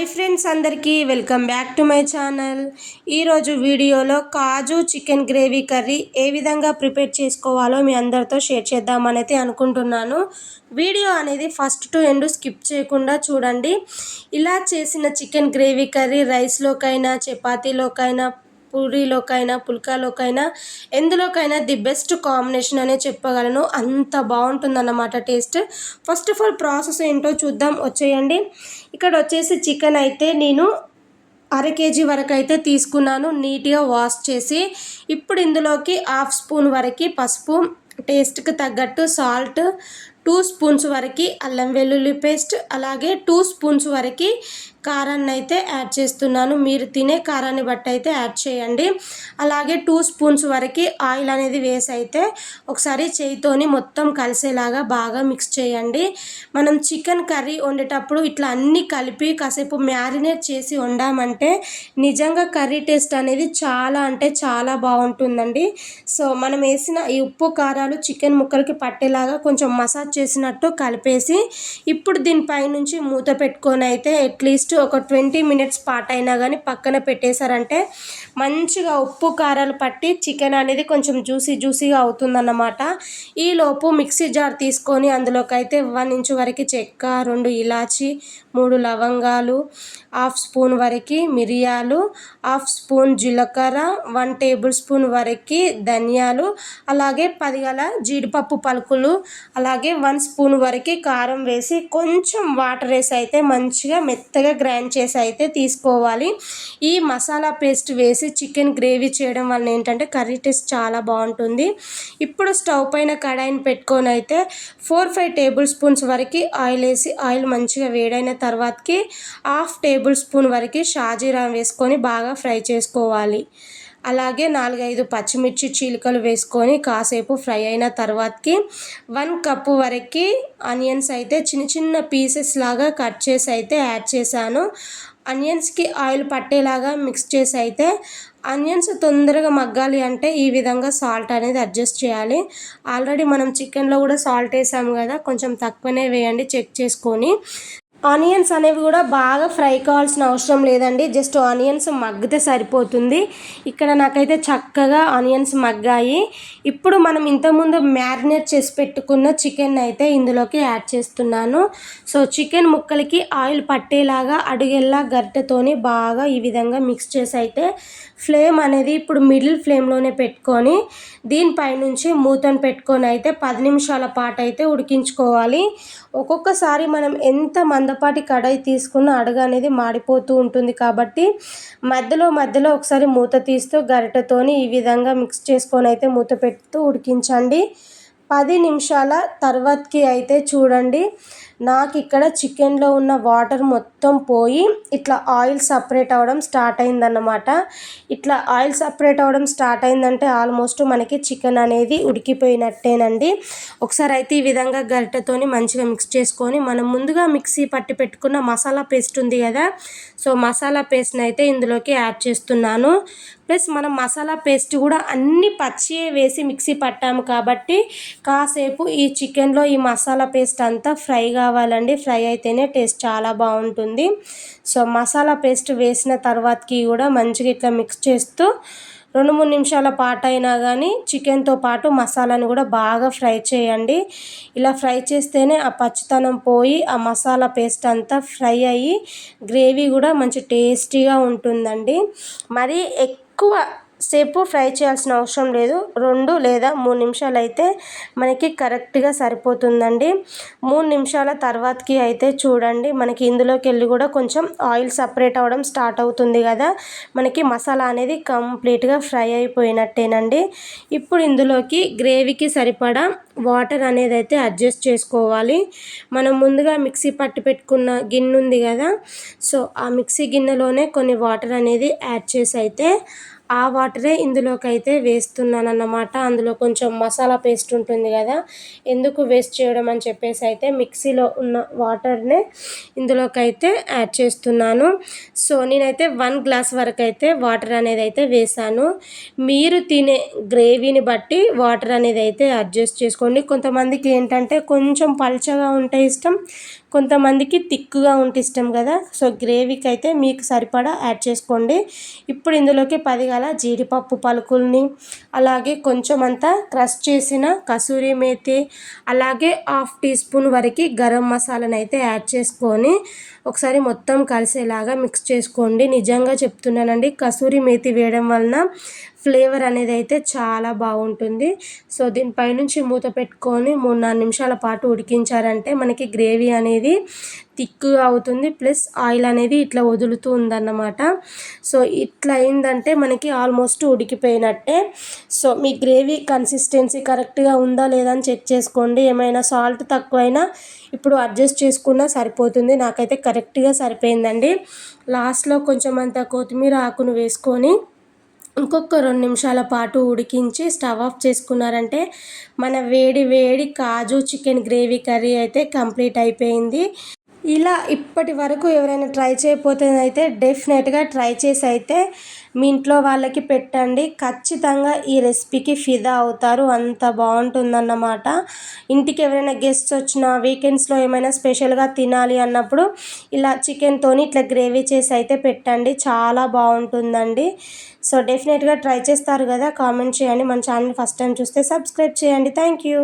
Hi friends, అందరికీ welcome back to my channel. ఈరోజు వీడియోలో కాజు చికెన్ గ్రేవీ కర్రీ ఏ విధంగా ప్రిపేర్ చేసుకోవాలో మీ అందరితో షేర్ చేద్దామనైతే అనుకుంటున్నాను. వీడియో అనేది ఫస్ట్ టు ఎండ్ స్కిప్ చేయకుండా చూడండి. ఇలా చేసిన చికెన్ గ్రేవీ కర్రీ రైస్లోకైనా, చపాతీలోకైనా, పూరీలోకైనా, పుల్కాలోకైనా, ఎందులోకైనా ది బెస్ట్ కాంబినేషన్ అనే చెప్పగలను. అంత బాగుంటుందన్నమాట taste. First of all process ఏంటో చూద్దాం, వచ్చేయండి. ఇక్కడ వచ్చేసి చికెన్ అయితే నేను అర కేజీ వరకు అయితే తీసుకున్నాను, నీట్గా వాష్ చేసి. ఇప్పుడు ఇందులోకి 1/2 స్పూన్ వరకు పసుపు, టేస్ట్కి తగ్గట్టు సాల్ట్, 2 స్పూన్స్ వరకు అల్లం వెల్లుల్లి పేస్ట్, అలాగే 2 స్పూన్స్ వరకు కారాన్ని అయితే యాడ్ చేస్తున్నాను. మీరు తినే కారాన్ని బట్టి అయితే యాడ్ చేయండి. అలాగే 2 స్పూన్స్ వరకు ఆయిల్ అనేది వేసి అయితే ఒకసారి చేయితోని మొత్తం కలిసేలాగా బాగా మిక్స్ చేయండి. మనం చికెన్ కర్రీ వండేటప్పుడు ఇట్లా అన్నీ కలిపి కాసేపు మ్యారినేట్ చేసి వండామంటే నిజంగా కర్రీ టేస్ట్ అనేది చాలా అంటే చాలా బాగుంటుందండి. సో మనం వేసిన ఈ ఉప్పు కారాలు చికెన్ ముక్కలకి పట్టేలాగా కొంచెం మసాజ్ చేసినట్టు కలిపేసి ఇప్పుడు దీనిపై నుంచి మూత పెట్టుకొని అయితే అట్లీస్ట్ ఒక 20 మినిట్స్ పాటు అయినా కానీ పక్కన పెట్టేశారంటే మంచిగా ఉప్పు కారాలు పట్టి చికెన్ అనేది కొంచెం జ్యూసీగా అవుతుందన్నమాట. ఈలోపు మిక్సీ జార్ తీసుకొని అందులోకి అయితే 1 ఇంచు వరకు చెక్క, 2 ఇలాచి, 3 లవంగాలు, 1/2 స్పూన్ వరకు మిరియాలు, 1/2 స్పూన్ జీలకర్ర, 1 టేబుల్ స్పూన్ వరకు ధనియాలు, అలాగే 10 గల జీడిపప్పు పలుకులు, అలాగే 1 స్పూన్ వరకు కారం వేసి కొంచెం వాటర్ వేసి అయితే మంచిగా మెత్తగా గ్రైండ్ చేసి అయితే తీసుకోవాలి. ఈ మసాలా పేస్ట్ వేసి చికెన్ గ్రేవీ చేయడం వల్ల ఏంటంటే కర్రీ టేస్ట్ చాలా బాగుంటుంది. ఇప్పుడు స్టవ్ పైన కడాయిని పెట్టుకొని అయితే 4-5 టేబుల్ స్పూన్స్ వరకు ఆయిల్ వేసి ఆయిల్ మంచిగా వేడైన తర్వాతకి 1/2 టేబుల్ స్పూన్ వరకు షాజీరా వేసుకొని బాగా ఫ్రై చేసుకోవాలి. అలాగే 4-5 పచ్చిమిర్చి చీలికలు వేసుకొని కాసేపు ఫ్రై అయిన తర్వాతకి 1 కప్పు వరకు ఆనియన్స్ అయితే చిన్న పీసెస్ లాగా కట్ చేసి అయితే యాడ్ చేశాను. ఆనియన్స్కి ఆయిల్ పట్టేలాగా మిక్స్ చేసి అయితే ఆనియన్స్ తొందరగా మగ్గాలి అంటే ఈ విధంగా సాల్ట్ అనేది అడ్జస్ట్ చేయాలి. ఆల్రెడీ మనం చికెన్లో కూడా సాల్ట్ వేసాము కదా, కొంచెం తక్కువనే వేయండి చెక్ చేసుకొని. ఆనియన్స్ అనేవి కూడా బాగా ఫ్రై కావాల్సిన అవసరం లేదండి, జస్ట్ ఆనియన్స్ మగ్గితే సరిపోతుంది. ఇక్కడ నాకైతే చక్కగా ఆనియన్స్ మగ్గాయి. ఇప్పుడు మనం ఇంతకుముందు మ్యారినేట్ చేసి పెట్టుకున్న చికెన్ అయితే ఇందులోకి యాడ్ చేస్తున్నాను. సో చికెన్ ముక్కలకి ఆయిల్ పట్టేలాగా అడుగెల్లా గరిటెతోని బాగా ఈ విధంగా మిక్స్ చేసి అయితే ఫ్లేమ్ అనేది ఇప్పుడు మిడిల్ ఫ్లేమ్లోనే పెట్టుకొని దీనిపై నుంచి మూతను పెట్టుకొని అయితే 10 నిమిషాల పాటు అయితే ఉడికించుకోవాలి. ఒక్కొక్కసారి మనం ఎంత మందపాటి కడాయి తీసుకున్న అడుగు అనేది మాడిపోతూ ఉంటుంది కాబట్టి మధ్యలో ఒకసారి మూత తీస్తూ గరిటెతోని ఈ విధంగా మిక్స్ చేసుకొని అయితే మూత పెడుతూ ఉడికించండి. 10 నిమిషాల తర్వాతకి అయితే చూడండి, నాకు ఇక్కడ చికెన్లో ఉన్న వాటర్ మొత్తం పోయి ఇట్లా ఆయిల్ సపరేట్ అవ్వడం స్టార్ట్ అయిందన్నమాట. ఇట్లా ఆయిల్ సపరేట్ అవ్వడం స్టార్ట్ అయిందంటే ఆల్మోస్ట్ మనకి చికెన్ అనేది ఉడికిపోయినట్టేనండి. ఒకసారి అయితే ఈ విధంగా గరిటెతోని మంచిగా మిక్స్ చేసుకొని మనం ముందుగా మిక్సీ పట్టి పెట్టుకున్న మసాలా పేస్ట్ ఉంది కదా, సో మసాలా పేస్ట్ని అయితే ఇందులోకి యాడ్ చేస్తున్నాను. ప్లస్ మనం మసాలా పేస్ట్ కూడా అన్ని పచ్చియే వేసి మిక్సీ పట్టాము కాబట్టి కాసేపు ఈ చికెన్లో ఈ మసాలా పేస్ట్ అంతా ఫ్రై కావాలండి. ఫ్రై అయితేనే టేస్ట్ చాలా బాగుంటుంది. సో మసాలా పేస్ట్ వేసిన తర్వాతకి కూడా మంచిగా ఇట్లా మిక్స్ చేస్తూ 2-3 నిమిషాల పాటు అయినా కానీ చికెన్తో పాటు మసాలాని కూడా బాగా ఫ్రై చేయండి. ఇలా ఫ్రై చేస్తేనే ఆ పచ్చితనం పోయి ఆ మసాలా పేస్ట్ అంతా ఫ్రై అయ్యి గ్రేవీ కూడా మంచి టేస్టీగా ఉంటుందండి. మరి ఎక్కువ సేపు ఫ్రై చేయాల్సిన అవసరం లేదు, 2 లేదా 3 నిమిషాలు అయితే మనకి కరెక్ట్గా సరిపోతుందండి. 3 నిమిషాల తర్వాతకి అయితే చూడండి, మనకి ఇందులోకి వెళ్ళి కూడా కొంచెం ఆయిల్ సపరేట్ అవ్వడం స్టార్ట్ అవుతుంది కదా, మనకి మసాలా అనేది కంప్లీట్గా ఫ్రై అయిపోయినట్టేనండి. ఇప్పుడు ఇందులోకి గ్రేవీకి సరిపడా వాటర్ అనేది అయితే అడ్జస్ట్ చేసుకోవాలి. మనం ముందుగా మిక్సీ పట్టి పెట్టుకున్న గిన్నె ఉంది కదా, సో ఆ మిక్సీ గిన్నెలోనే కొన్ని వాటర్ అనేది యాడ్ చేసి అయితే ఆ వాటరే ఇందులోకి అయితే వేస్తున్నాను అన్నమాట. అందులో కొంచెం మసాలా పేస్ట్ ఉంటుంది కదా, ఎందుకు వేస్ట్ చేయడం అని చెప్పేసి అయితే మిక్సీలో ఉన్న వాటర్నే ఇందులోకి అయితే యాడ్ చేస్తున్నాను. సో నేనైతే 1 గ్లాస్ వరకు అయితే వాటర్ అనేది అయితే వేసాను. మీరు తినే గ్రేవీని బట్టి వాటర్ అనేది అయితే అడ్జస్ట్ చేసుకోండి. కొంతమందికి ఏంటంటే కొంచెం పల్చగా ఉంటే ఇష్టం, కొంతమందికి థిక్గా ఉంటే ఇష్టం కదా. సో గ్రేవీకి అయితే మీకు సరిపడా యాడ్ చేసుకోండి. ఇప్పుడు ఇందులోకి 10 గల జీడిపప్పు పలుకుల్ని, అలాగే కొంచెం అంతా క్రష్ చేసిన కసూరి మేతి, అలాగే 1/2 టీ స్పూన్ వరకు గరం మసాలాను అయితే యాడ్ చేసుకొని ఒకసారి మొత్తం కలిసేలాగా మిక్స్ చేసుకోండి. నిజంగా చెప్తున్నానండి, కసూరి మేతి వేయడం వలన ఫ్లేవర్ అనేది అయితే చాలా బాగుంటుంది. సో దీనిపై నుంచి మూత పెట్టుకొని 3-4 నిమిషాల పాటు ఉడికించారంటే మనకి గ్రేవీ అనేది థిక్గా అవుతుంది, ప్లస్ ఆయిల్ అనేది ఇట్లా వదులుతూ ఉందన్నమాట. సో ఇట్లా అయిందంటే మనకి ఆల్మోస్ట్ ఉడికిపోయినట్టే. సో మీ గ్రేవీ కన్సిస్టెన్సీ కరెక్ట్గా ఉందా లేదా అని చెక్ చేసుకోండి. ఏమైనా సాల్ట్ తక్కువైనా ఇప్పుడు అడ్జస్ట్ చేసుకున్నా సరిపోతుంది. నాకైతే కరెక్ట్గా సరిపోయిందండి. లాస్ట్లో కొంచెం అంత కొత్తిమీర ఆకును వేసుకొని ఇంకొక 2 నిమిషాల పాటు ఉడికించి స్టవ్ ఆఫ్ చేసుకున్నారంటే మన వేడి వేడి కాజు చికెన్ గ్రేవీ కర్రీ అయితే కంప్లీట్ అయిపోయింది. ఇలా ఇప్పటి వరకు ఎవరైనా ట్రై చేయకపోతే అయితే డెఫినెట్గా ట్రై చేసి అయితే మీ ఇంట్లో వాళ్ళకి పెట్టండి. ఖచ్చితంగా ఈ రెసిపీకి ఫిదా అవుతారు, అంత బాగుంటుందన్నమాట. ఇంటికి ఎవరైనా గెస్ట్స్ వచ్చినా, వీకెండ్స్లో ఏమైనా స్పెషల్గా తినాలి అన్నప్పుడు ఇలా చికెన్తోని ఇట్లా గ్రేవీ చేసి అయితే పెట్టండి, చాలా బాగుంటుందండి. సో డెఫినెట్గా ట్రై చేస్తారు కదా, కామెంట్ చేయండి. మన ఛానల్ ఫస్ట్ టైం చూస్తే సబ్స్క్రైబ్ చేయండి. Thank you.